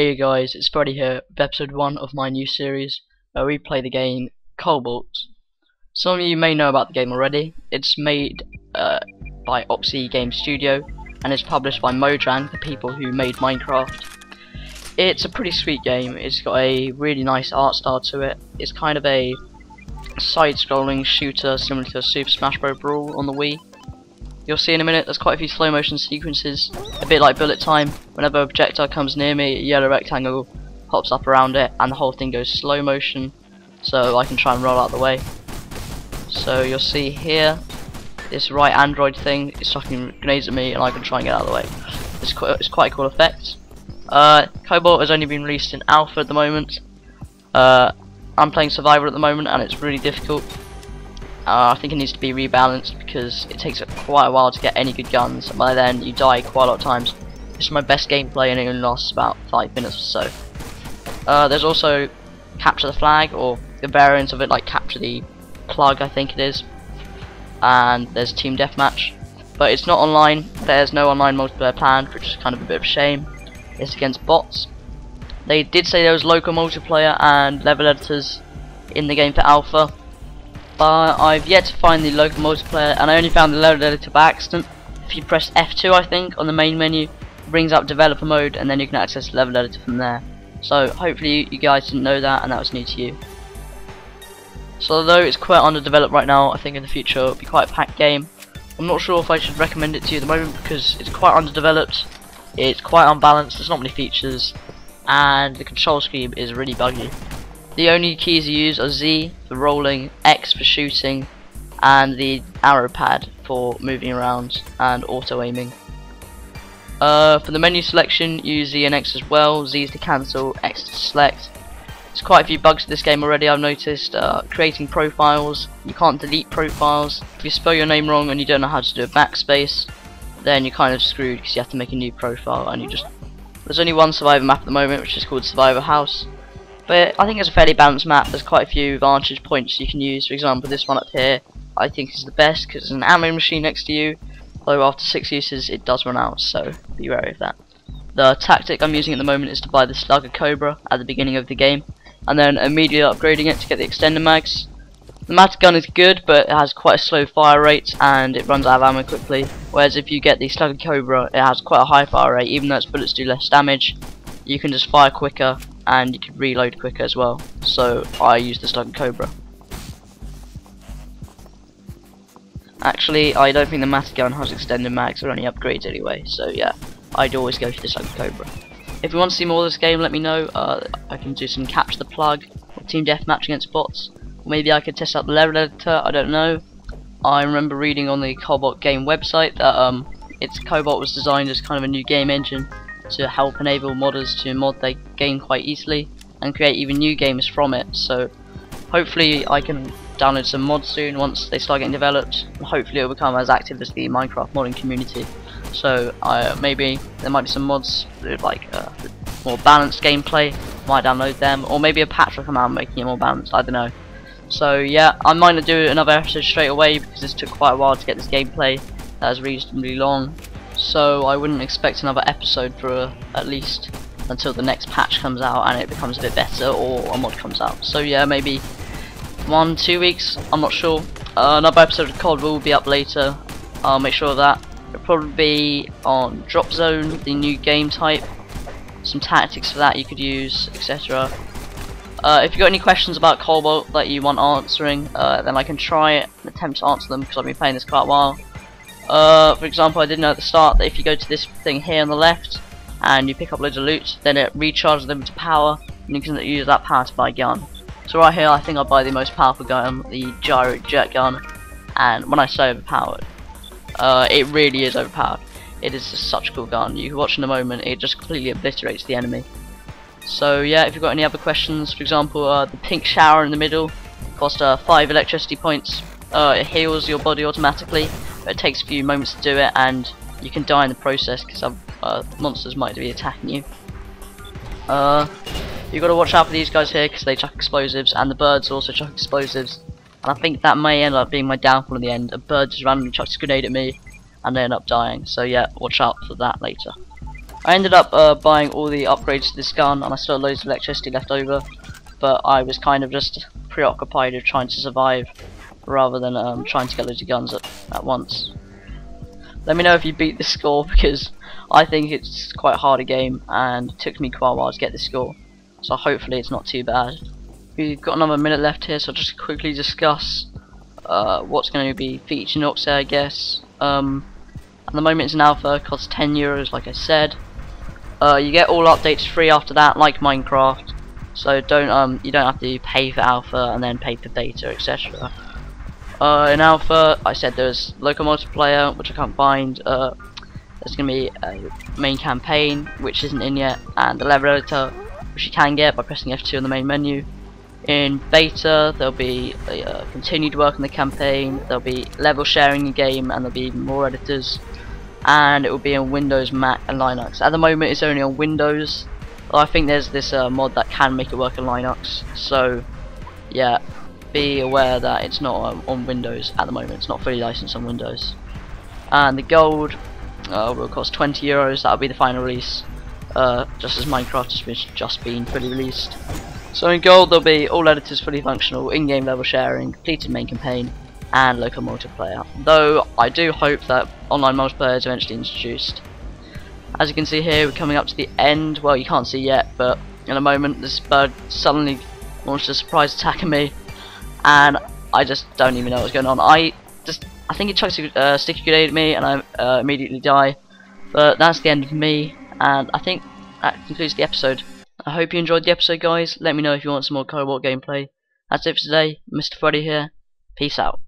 Hey guys, it's Fweddi here with episode 1 of my new series where we play the game Cobalt. Some of you may know about the game already. It's made by Oxy Game Studio and it's published by Mojang, the people who made Minecraft. It's a pretty sweet game. It's got a really nice art style to it. It's kind of a side-scrolling shooter similar to Super Smash Bros. Brawl on the Wii. You'll see in a minute there's quite a few slow motion sequences, a bit like bullet time. Whenever a projectile comes near me, a yellow rectangle pops up around it and the whole thing goes slow motion, so I can try and roll out the way. So you'll see here, this right android thing is chucking grenades at me and I can try and get out of the way. It's quite a cool effect. Cobalt has only been released in alpha at the moment. I'm playing survivor at the moment and it's really difficult. I think it needs to be rebalanced because it takes quite a while to get any good guns, and by then you die quite a lot of times. This is my best gameplay and it only lasts about 5 minutes or so. There's also capture the flag, or the variant of it, like capture the plug I think it is, and there's team deathmatch, but it's not online. There's no online multiplayer planned, which is kind of a bit of a shame. It's against bots. They did say there was local multiplayer and level editors in the game for alpha, but I've yet to find the local multiplayer, and I only found the level editor by accident. If you press F2 I think on the main menu, it brings up developer mode and then you can access the level editor from there. So hopefully you guys didn't know that and that was new to you. So although it's quite underdeveloped right now, I think in the future it'll be quite a packed game. I'm not sure if I should recommend it to you at the moment because it's quite underdeveloped, it's quite unbalanced, there's not many features, and the control scheme is really buggy. The only keys you use are Z for rolling, X for shooting, and the arrow pad for moving around and auto aiming. For the menu selection, use Z and X as well. Z is to cancel, X to select. There's quite a few bugs in this game already, I've noticed. Creating profiles, you can't delete profiles. If you spell your name wrong and you don't know how to do a backspace, then you're kind of screwed because you have to make a new profile and there's only one survivor map at the moment, which is called Survivor House. But I think it's a fairly balanced map. There's quite a few vantage points you can use. For example, this one up here I think is the best because there's an ammo machine next to you, although after 6 uses it does run out, so be wary of that. The tactic I'm using at the moment is to buy the Slugger Cobra at the beginning of the game and then immediately upgrading it to get the extender mags. The Matic gun is good, but it has quite a slow fire rate and it runs out of ammo quickly, whereas if you get the Slugger Cobra it has quite a high fire rate. Even though its bullets do less damage, you can just fire quicker and you can reload quicker as well, so I use the Slugger Cobra. Actually, I don't think the Matic gun has extended mags or any upgrades anyway, so yeah, I'd always go for the Slugger Cobra. If you want to see more of this game, let me know. I can do some capture the plug or team deathmatch against bots, or maybe I could test out the level editor, I don't know. I remember reading on the Cobalt game website that Cobalt was designed as kind of a new game engine to help enable modders to mod their game quite easily and create even new games from it. So hopefully I can download some mods soon once they start getting developed, and hopefully it will become as active as the Minecraft modding community. So maybe there might be some mods with like more balanced gameplay, might download them, or maybe a patch will come out making it more balanced, I don't know. So yeah, I might not do another episode straight away because this took quite a while to get this gameplay. That was reasonably long, so I wouldn't expect another episode for at least until the next patch comes out and it becomes a bit better or a mod comes out. So yeah, maybe 1-2 weeks, I'm not sure. Another episode of COD will be up later, I'll make sure of that. It'll probably be on Drop Zone, the new game type, some tactics for that you could use, etc. If you've got any questions about Cobalt that you want answering, then I can try it and attempt to answer them because I've been playing this quite a while. For example, I did know at the start that if you go to this thing here on the left and you pick up loads of loot, then it recharges them to power and you can use that power to buy a gun. So right here I think I'll buy the most powerful gun, the gyro jet gun, and when I say overpowered, it really is overpowered. It is just such a cool gun. You can watch in a moment, it just completely obliterates the enemy. So yeah, if you've got any other questions, for example the pink shower in the middle costs 5 electricity points. It heals your body automatically, but it takes a few moments to do it and you can die in the process because monsters might be attacking you. You've got to watch out for these guys here because they chuck explosives, and the birds also chuck explosives, and I think that may end up being my downfall in the end. A bird just randomly chucks a grenade at me and I end up dying, so yeah, watch out for that later. I ended up buying all the upgrades to this gun, and I still had loads of electricity left over, but I was kind of just preoccupied with trying to survive rather than trying to get loads of guns at once. Let me know if you beat this score, because I think it's quite a hard game and it took me quite a while to get this score, so hopefully it's not too bad. We've got another minute left here, so I'll just quickly discuss what's going to be featured in Oxy, I guess. At the moment it's an alpha, costs €10 like I said. You get all updates free after that, like Minecraft, so you don't have to pay for alpha and then pay for beta, etc. In alpha, I said there's local multiplayer, which I can't find. There's going to be a main campaign, which isn't in yet, and a level editor, which you can get by pressing F2 on the main menu. In beta, there'll be continued work on the campaign, there'll be level sharing in game, and there'll be more editors. And it will be on Windows, Mac, and Linux. At the moment, it's only on Windows. Well, I think there's this mod that can make it work on Linux. So, yeah, be aware that it's not on Windows at the moment. It's not fully licensed on Windows. And the gold will cost €20. That'll be the final release, just as Minecraft has just been fully released. So in gold, there'll be all editors fully functional, in-game level sharing, completed main campaign, and local multiplayer. Though I do hope that online multiplayer is eventually introduced. As you can see here, we're coming up to the end. Well, you can't see yet, but in a moment this bird suddenly launched a surprise attack at me, and I just don't even know what's going on. I think it chucks a sticky grenade at me, and I immediately die. But that's the end of me, and I think that concludes the episode. I hope you enjoyed the episode, guys. Let me know if you want some more Cobalt gameplay. That's it for today. MrFweddi here. Peace out.